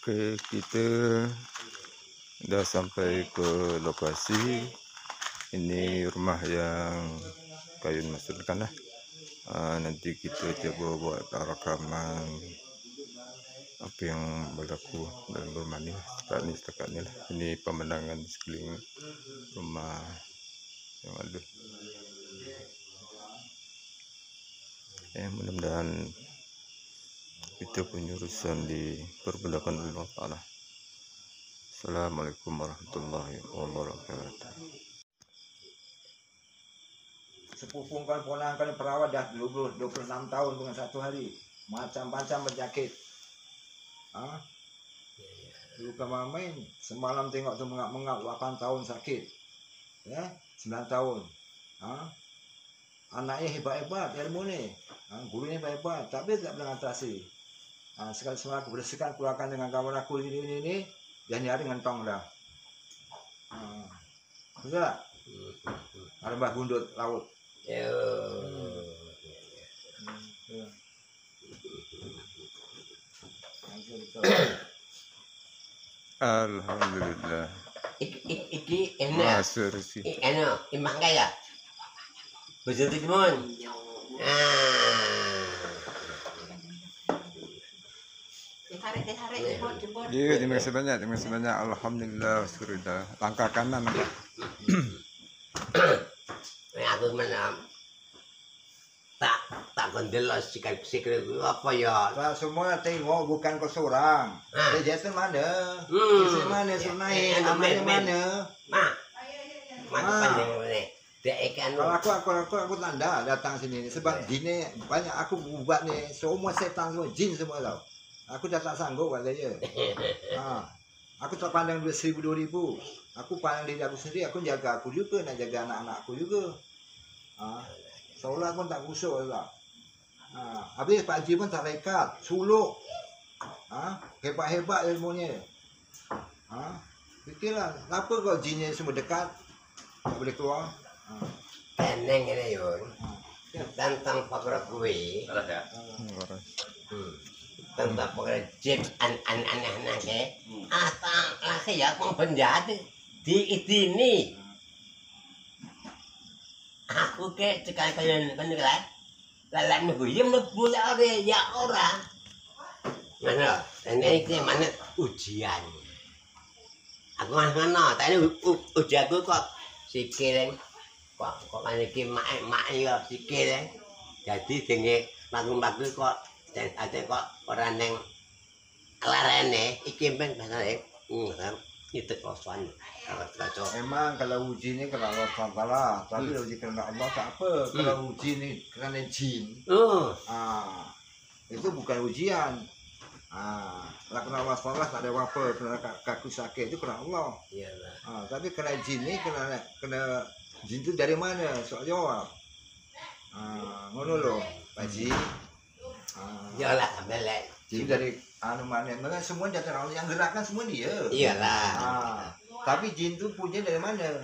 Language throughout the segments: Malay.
Oke, kita udah sampai ke lokasi. Ini rumah yang Kayun maksudkan lah. Nanti kita coba buat rekaman apa yang berlaku dalam rumah ni. Setakat ni lah. Ini pemandangan di sekeliling rumah yang ada. Mudah-mudahan kita punya urusan dipermudahkan oleh Allah Ta'ala. Assalamualaikum warahmatullahi wabarakatuh. Sepupu kan ponakan perawat dah 26 tahun dengan 1 hari. Macam-macam penyakit. Dulu kan main semalam tengok tu mengap-mengap 8 tahun sakit. 9 tahun. Anaknya hebat-hebat ilmu ni. Gurunya hebat-hebat tapi tak pernah atasi. Sekali-sekali aku bersihkan keluarkan dengan kawan aku ini dan hari dengan tong dah. Betul tak? Arembah bundut laut. Alhamdulillah. Iki enak. Masuk rezeki. Enak, imak kaya. Betul mon. Ya, terima kasih banyak, Alhamdulillah, sudah langkah kanan. Aku mana tak kondelos sikap apa ya? Semua tengok bukan kau seorang. Dia jatuh mana? Kisah mana? Sunai namanya mana? Mana ni? Kalau aku tanda datang sini sebab dini banyak aku buat ni semua setan semua jin semua tau. Aku dah tak sanggup buat saya. Aku tak pandang 1,000 2,000. Aku pandang diri aku sendiri. Aku jaga aku juga, nak jaga anak-anak aku juga. Seolah pun tak kusuk lah. Habis Pak Haji pun tak rekat, suluk. Hebat-hebat ilmunya. Fikirlah, kenapa kau jinnya semua dekat tak boleh keluar? Teneng ini yun. Tentang pakar kue. Tentang pakar jip anak-anak ke. Atang laki ya pun penjahat di ini. Aku ke cekal kalian kan lalat nunggu ya boleh ada ya orang. Mana? Ini ke mana ujian. Aku mana? Tadi ujian aku kok sikil kok mana ke mak ya sikil. Jadi tinggi lagu-lagu kok ada kok orang yang kelarane iki ben pasal itu kosong. Memang kalau uji ni kerana Allah SWT, tapi kalau uji kerana Allah tak apa. Kalau uji ni kerana jin, itu bukan ujian. Kalau kerana Allah SWT tak ada apa-apa, kerana kaku sakit itu kerana Allah. Tapi kerana jin ni, kena jin tu dari mana? Soal jawab. Ngono loh, Pak Haji. Yalah belak. Jin dari mana? Memang semua jatuh Allah yang gerakkan semua dia. Iyalah. Tapi jin tu punya dari mana?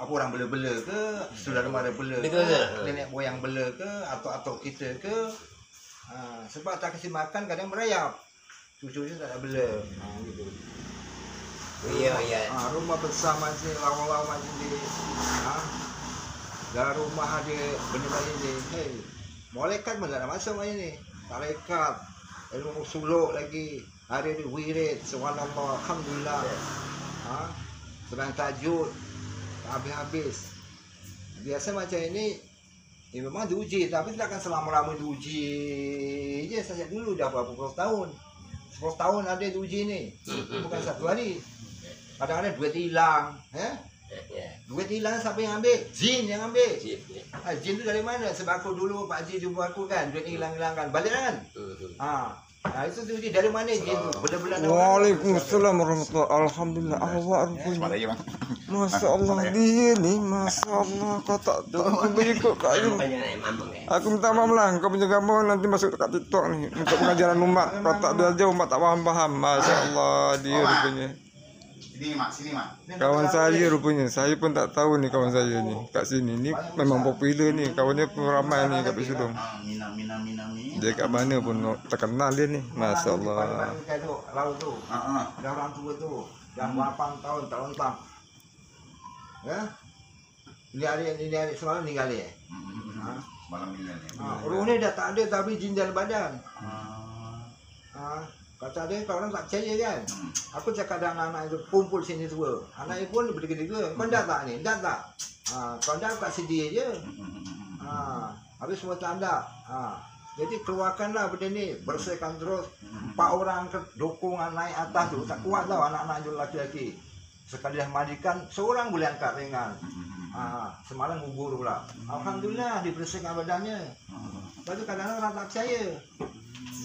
Apa orang bela-bela ke? Saudara mara bela ke? Nenek moyang bela ke? Atau kita ke? Sebab tak kasih makan kadang merayap. Cucu-cucu tak ada bela. Gitu. Iya. Rumah besar macam lawan-lawan macam ni. Dalam rumah ada benda macam ni. Hey, malaikat pun tak ada masuk macam ni. Malaikat. Ilmu suluk lagi. Hari ni wirid. Subhanallah. Alhamdulillah. Sedang tajud habis-habis. Biasa macam ini memang diuji, tapi tidak akan selama-lama diuji je. Sejak dulu dah berapa puluh tahun. 10 tahun ada diuji ni. Bukan 1 hari. Kadang-kadang duit hilang, duit hilang siapa yang ambil? Jin yang ambil. Jin tu dari mana? Sebab aku dulu Pak Haji jumpa aku kan, duit hilang-hilang kan. Balik kan? Itu diuji dari mana jin tu? Benar-benar. Waalaikumsalam warahmatullahi wabarakatuh. Alhamdulillah awak rupanya. Masya Allah dia ni, Masya Allah kau tak tahu aku berikut Kayun. Aku minta maaf lah, kau punya gambar nanti masuk kat TikTok ni untuk pengajaran umat. Kau tak belajar umat tak faham-faham. Masya Allah dia rupanya. Sini mak, sini mak. Kawan saya rupanya. Saya pun tak tahu ni kawan saya ni. Kat sini ni memang popular ni. Kawan dia pun ramai ni kat Pisudong. Mina. Dia kat mana pun terkenal dia ni. Masya-Allah. Laut tu. Dah orang tua tu. Dah 8 tahun tak lontak. Ya? Ini hari semalam meninggal dia. Malam ini ni. Roh ni dah tak ada tapi jin dalam badan. Kata dia kalau orang tak percaya kan. Aku cakap dengan anak-anak itu kumpul sini dua. Anak itu pun bertiga-tiga. Kau dah tak ni? Dah tak? Kau dah kat sini je. Habis semua tak ada. Jadi keluarkanlah benda ni. Bersihkan terus. 4 orang dukung naik atas tu. Tak kuat tau anak-anak itu laki-laki. Sekali dah mandikan, seorang boleh angkat ringan. Semalam gugur pula. Alhamdulillah dibersihkan badannya. Lepas tu kadang-kadang orang tak percaya.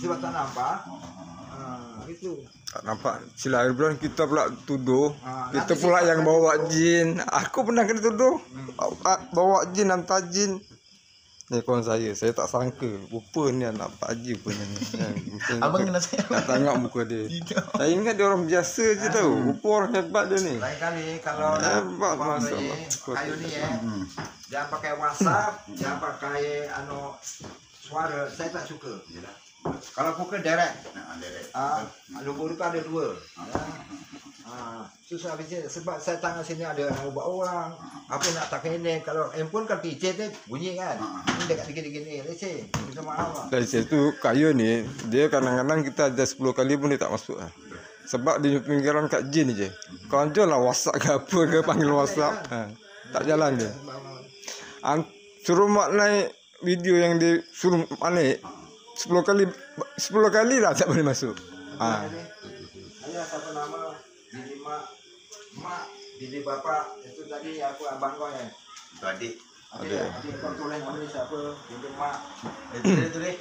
Sebab tak nampak. Itu. Tak nampak. Sila air bulan kita pula tuduh. Kita pula yang bawa jin. Aku pernah kena tuduh. Bawa jin, hantar jin. Ni kawan saya tak sangka. Rupa ni anak Pak Haji rupanya ni. Abang kena saya. Tak tengok muka dia. Saya ingat dia orang biasa je tau. Rupa orang hebat dia ni. Lain kali kalau Hebat, nak masya-Allah. kayu ni jangan pakai WhatsApp, jangan pakai suara. Saya tak suka. Kalau pukul direct. Lupa-lupa ada 2. Susah habisnya sebab saya tangan sini ada nama orang. Apa nak tak kena kalau handphone kan picit tu bunyi kan. Ini dekat dikit-dikit ni leceh. Minta maaf lah. Dari situ kayu ni dia kadang-kadang kita ada 10 kali pun dia tak masuk lah. Sebab dia pinggiran kat jin je. Kau jual lah WhatsApp ke apa ke panggil WhatsApp. Tak jalan dia. Suruh mak naik video yang dia suruh naik 10 kali lah tak boleh masuk. Ada satu nama bini mak, bini bapak itu tadi aku abang kau ya. Itu adik. Adik kau tulis nama siapa? Bini mak.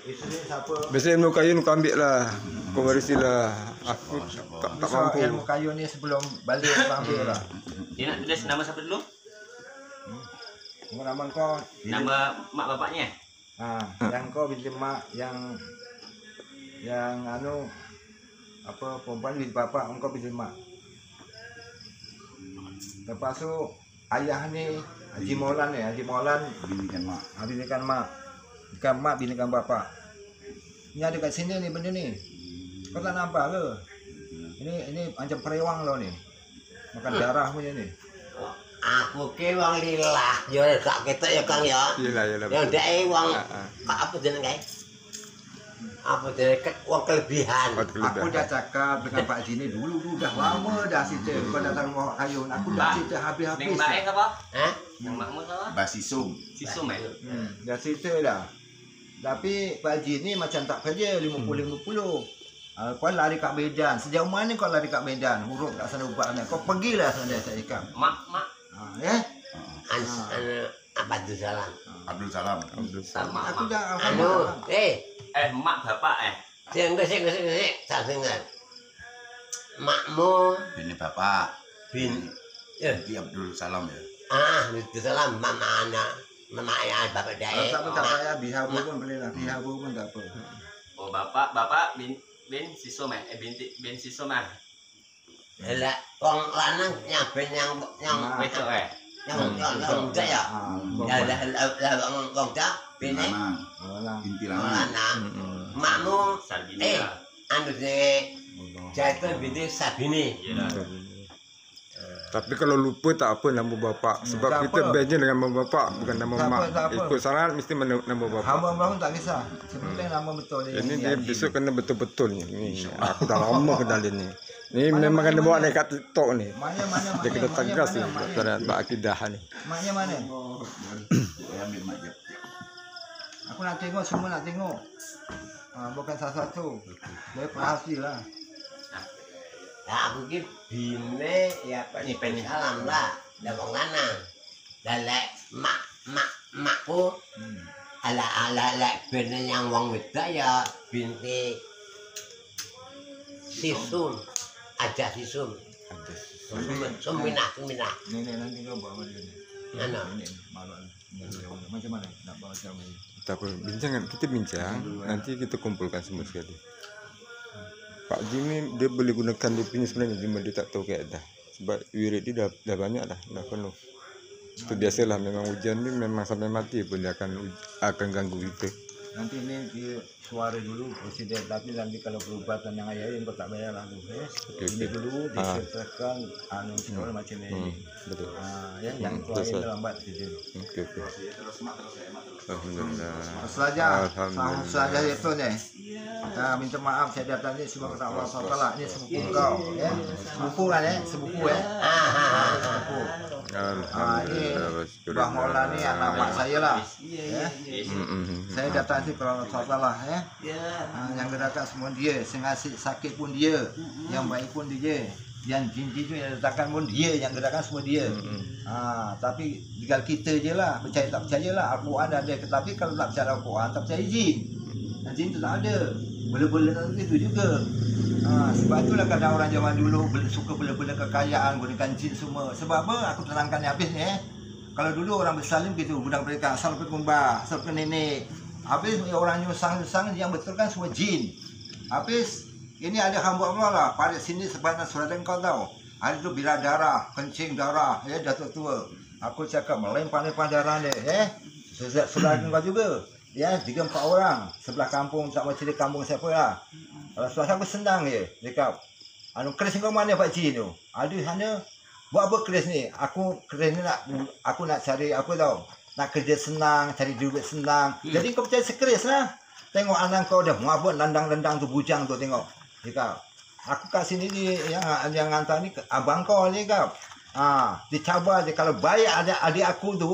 Isteri siapa? Biasa ilmu kayu kau ambil lah. Kau warisilah. Aku tak mampu. Ilmu kayu ni sebelum balik kau ambil lah. Dia nak tulis nama siapa dulu? Nama kau. Nama mak bapaknya? Yang kau bini mak, yang apa perempuan bini bapak, engkau bini mak. Lepas tu ayah ni Haji Maulan Binikan mak. binikan mak. Binikan mak, binikan bapak. Ni ada kat sini ni benda ni. Kau tak nampak ke? Ini macam perewang lo ni. Makan darah punya ni. Aku ke wong lillah. Yo tak ketok ya Kang ya. Yalah. Yang dek wong apa jenenge? Apa jenenge wong kelebihan. Aku dah cakap dengan Pak Haji ni dulu dah lama dah cerita. Kau datang bawa kayu. Aku dah cerita habis-habis. Neng Mbak apa? Hah? Neng Mbakmu apa? Basisum. Sisum Dah cerita dah. Tapi Pak Haji ni macam tak kerja 50-50. Kau lari kat Medan. Sejauh mana kau lari kat Medan? Huruf kat sana ubat sana. Kau pergilah sana saya cakap. Mak. Apa tu salam? Abdul Salam. Aku dah Anu, Mak bapak sing tak dengar. Makmu Bini bapak. bin Binti Abdul Salam ya. itu salam mama anak. Mama ayah bapak dai. tak payah bihabu pun boleh lah. Bihabu pun tak apa. Oh bapak bin Sisum bin Sisum Lah wong lanang yang wedok yang enggak ya. Lah wong dak bini Binti Lama. lanang. Makmu Sarbini lah. anu de jatuh binti Sabini. Tapi kalau lupa tak apa nama bapak. Sebab tak kita apa. bandnya dengan nama bapak bukan nama Tak mak. apa, tak apa. Ikut sanad mesti nama bapak. Hamba pun tak kisah. Sebenarnya nama betul dia. Ini dia besok kena betul-betul ni. Aku dah lama kenal dia ni. Ni memang kena bawa naik kat TikTok ni. Mana Dia kena tegas ni. Tak akidah ni. Maknya mana? Saya ambil mak jap. Aku nak tengok, semua nak tengok. Bukan satu-satu. Dia perhati lah. Lah aku ki bine ya ni pen salam lah. Dah wong lanang. Dah lek makku ala lek bene yang wong wedok ya binti Sisum. Ada Sisum. Suminah. Nenek nanti kau bawa dia ni. Mana? Nenek malu. Macam mana nak bawa macam ni? Tak apa, kita bincang. Nanti kita kumpulkan semua sekali. Pak Jimmy dia boleh gunakan dia punya sebenarnya, cuma dia tak tahu keadaan. sebab wirid dia dah banyak dah penuh. Itu biasalah, memang hujan ni memang sampai mati pun dia akan ganggu kita. Nanti ini dia suara dulu presiden, tapi nanti kalau perubatan yang ayahin kau tak bayar lah tu. Ini dulu disertakan semua macam ni. Betul. Yang kau betul, ayahin lambat saja. Okey. Alhamdulillah. Saja itu ni. Minta maaf saya datang ni sebab kata Allah SWT ni sepupu kau, ya. Sepupu kan sepupu sepupu. Alhamdulillah. Bang Maula ni anak mak saya lah. Ya. Saya datang sini kalau Allah ya. Yang gerakan semua dia, yang asyik sakit pun dia, yang baik pun dia, yang jin-jin tu yang datangkan pun dia, yang gerakan semua dia. Tapi tinggal kita je lah, percaya tak percaya lah. Al-Quran ada, tapi kalau tak percaya Al-Quran, tak percaya jin. Jin tu tak ada. Bela-bela itu juga. Sebab itulah kadang orang zaman dulu suka bela-bela kekayaan, gunakan jin semua. Sebab apa? Aku terangkan ni habis ni. Kalau dulu orang bersalin begitu, budak mereka asal ke kumbah, asal ke nenek. Habis orang nyusang-nyusang yang betul kan semua jin. Habis ini ada hamba Allah lah, pada sini sebanyak surat kau tahu. Ada tu bila darah, kencing darah, ya datuk tua. Aku cakap melempar-lempar darah dia, surat kau juga. Ya, 3-4 orang sebelah kampung, tak macam di kampung siapa lah. Kalau suara aku senang je, cakap. Keris kau mana Pak Cik tu? Ada sana. Buat apa keris ni? Keris ni aku nak cari apa tahu? Nak kerja senang, cari duit senang. Jadi kau percaya sekeris lah. Tengok anak kau dah mabuk landang-landang tu, bujang tu tengok. Cakap. Aku kat sini ni yang hantar ni abang kau ni cakap. Dicabar je kalau baik ada adik aku tu,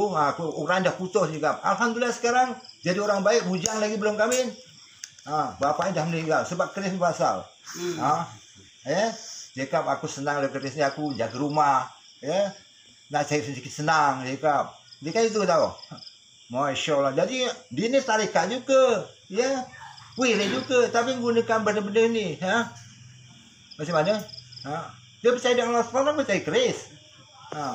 orang dah putus juga. Alhamdulillah sekarang jadi orang baik, bujang lagi belum kahwin. Bapaknya dah meninggal sebab keris ni pasal. Cakap aku senang lah keris ni, aku jaga rumah. Nak cari sedikit senang cakap. Dia kan itu tahu. Masya Allah. Jadi dia ni tarikat juga. Ya. Wirid juga tapi gunakan benda-benda ni. Macam mana? Dia percaya dengan Allah SWT, percaya keris.